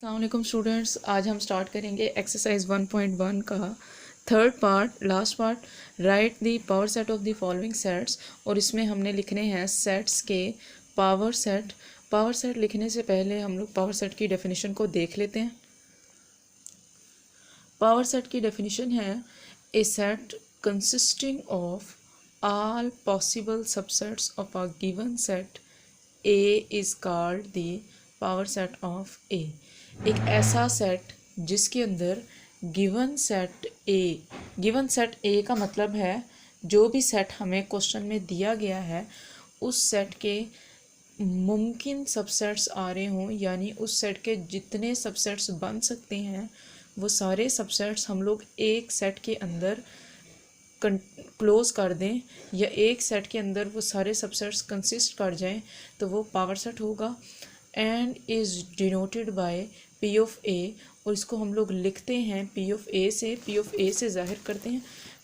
अस्सलामुअलैकुम स्टूडेंट्स, आज हम स्टार्ट करेंगे एक्सरसाइज 1.1 का third part, last part. Right the power set of the following sets. और इसमें हमने लिखने हैं सेट्स के पावर सेट। पावर सेट लिखने से पहले हम लोग पावर सेट की डेफिनेशन को देख लेते हैं। पावर सेट की डेफिनेशन है a set consisting of all possible subsets of a given set A is called the power set of A। एक ऐसा सेट जिसके अंदर गिवन सेट ए का मतलब है जो भी सेट हमें क्वेश्चन में दिया गया है उस सेट के मुमकिन सबसेट्स आ रहे हों, यानी उस सेट के जितने सबसेट्स बन सकते हैं वो सारे सबसेट्स हम लोग एक सेट के अंदर क्लोज कर दें, या एक सेट के अंदर वो सारे सबसेट्स कंसिस्ट कर जाएं, तो वो पावर सेट होगा। And is denoted by P of A. और इसको हम लोग लिखते हैं पी ऑफ ए से ज़ाहिर करते हैं।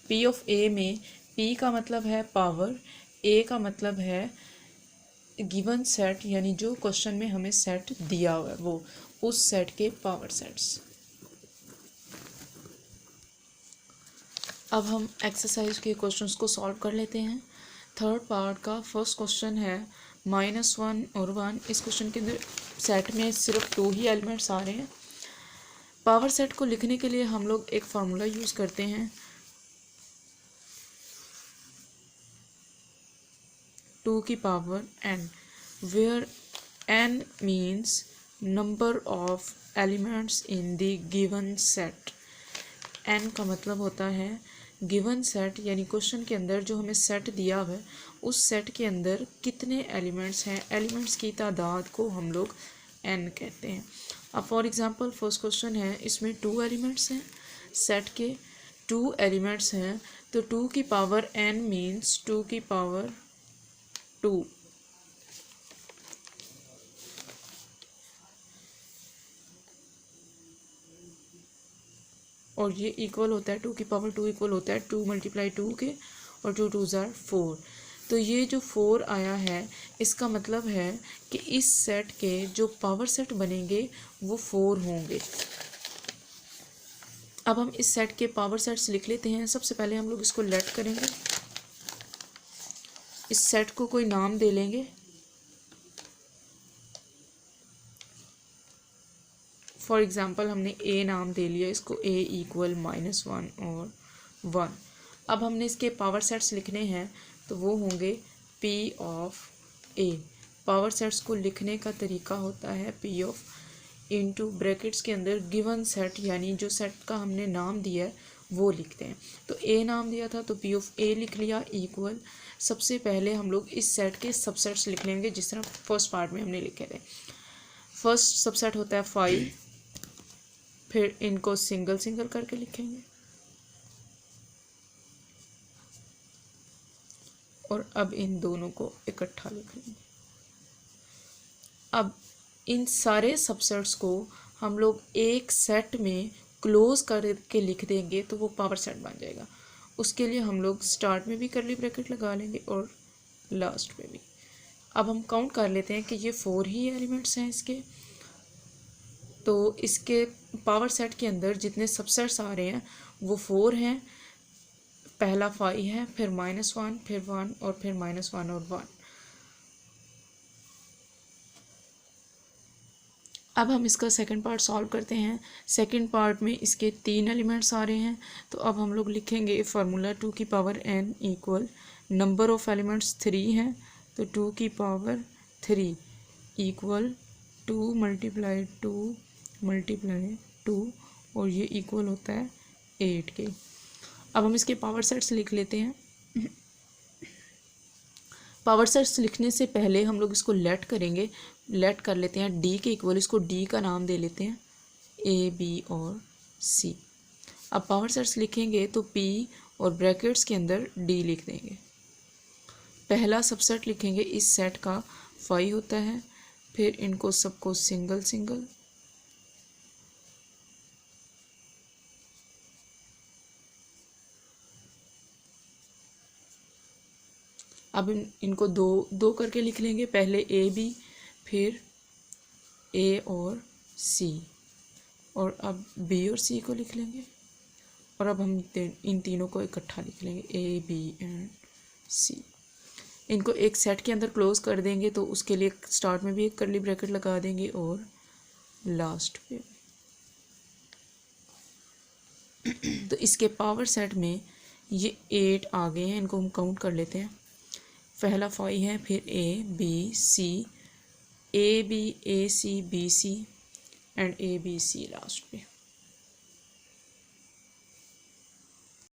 पी ऑफ ए में पी का मतलब है पावर, ए का मतलब है गिवन सेट, यानी जो क्वेश्चन में हमें सेट दिया हुआ है वो उस सेट के पावर सेट्स। अब हम एक्सरसाइज के क्वेश्चंस को सॉल्व कर लेते हैं। थर्ड पार्ट का फर्स्ट क्वेश्चन है -1 और 1। इस क्वेश्चन के अंदर सेट में सिर्फ 2 ही एलिमेंट्स आ रहे हैं। पावर सेट को लिखने के लिए हम लोग एक फार्मूला यूज़ करते हैं, 2 की पावर n, where n means number of elements in the given set. n का मतलब होता है गिवन सेट, यानी क्वेश्चन के अंदर जो हमें सेट दिया हुआ है उस सेट के अंदर कितने एलिमेंट्स हैं, एलिमेंट्स की तादाद को हम लोग n कहते हैं। अब फॉर एग्जांपल फर्स्ट क्वेश्चन है, इसमें 2 एलिमेंट्स हैं, सेट के 2 एलिमेंट्स हैं, तो 2 की पावर n मीन्स 2 की पावर 2। और ये इक्वल होता है 2 की पावर 2 इक्वल होता है 2 × 2 के, और 2 2 ज़ार 4। तो ये जो 4 आया है इसका मतलब है कि इस सेट के जो पावर सेट बनेंगे वो 4 होंगे। अब हम इस सेट के पावर सेट्स लिख लेते हैं। सबसे पहले हम लोग इसको लेट करेंगे, इस सेट को कोई नाम दे लेंगे। फॉर एग्ज़ाम्पल हमने ए नाम दे लिया इसको, ए इक्वल -1 और 1। अब हमने इसके पावर सेट्स लिखने हैं तो वो होंगे P of A. Power sets को लिखने का तरीका होता है पी ऑफ इनटू ब्रैकेट्स के अंदर गिवन सेट, यानी जो सेट का हमने नाम दिया है वो लिखते हैं। तो ए नाम दिया था तो पी ऑफ ए लिख लिया इक्वल। सबसे पहले हम लोग इस सेट के सबसेट्स लिख लेंगे जिस तरह फर्स्ट पार्ट में हमने लिखे थे। फर्स्ट सबसेट होता है 5, फिर इनको सिंगल सिंगल करके लिखेंगे, और अब इन दोनों को इकट्ठा लिख लेंगे। अब इन सारे सबसेट्स को हम लोग एक सेट में क्लोज करके लिख देंगे तो वो पावर सेट बन जाएगा। उसके लिए हम लोग स्टार्ट में भी कर्ली ब्रैकेट लगा लेंगे और लास्ट में भी। अब हम काउंट कर लेते हैं कि ये 4 ही एलिमेंट्स हैं इसके, तो इसके पावर सेट के अंदर जितने सबसेट्स आ रहे हैं वो 4 हैं। पहला 5 है, फिर -1, फिर 1 और फिर -1 और 1। अब हम इसका सेकंड पार्ट सॉल्व करते हैं। सेकंड पार्ट में इसके 3 एलिमेंट्स आ रहे हैं, तो अब हम लोग लिखेंगे फार्मूला 2 की पावर n equal number of elements 3 हैं, तो 2 की पावर 3 इक्वल 2 × 2 × 2, और ये इक्वल होता है 8 के। अब हम इसके पावर सेट्स लिख लेते हैं। पावर सेट्स लिखने से पहले हम लोग इसको लेट करेंगे, लेट कर लेते हैं डी के इक्वल। इसको डी का नाम दे लेते हैं, ए बी और सी। अब पावर सेट्स लिखेंगे तो पी और ब्रैकेट्स के अंदर डी लिख देंगे। पहला सबसेट लिखेंगे इस सेट का 5 होता है, फिर इनको सबको सिंगल सिंगल, अब इनको दो करके लिख लेंगे, पहले ए बी फिर ए और सी। और अब बी और सी को लिख लेंगे और अब हम इन तीनों को इकट्ठा लिख लेंगे ए बी एंड सी। इनको एक सेट के अंदर क्लोज कर देंगे तो उसके लिए स्टार्ट में भी एक कर्ली ब्रैकेट लगा देंगे और लास्ट पे। तो इसके पावर सेट में ये 8 आ गए हैं, इनको हम काउंट कर लेते हैं। पहला 5 है, फिर A B C, A B A C B C and A B C last पे।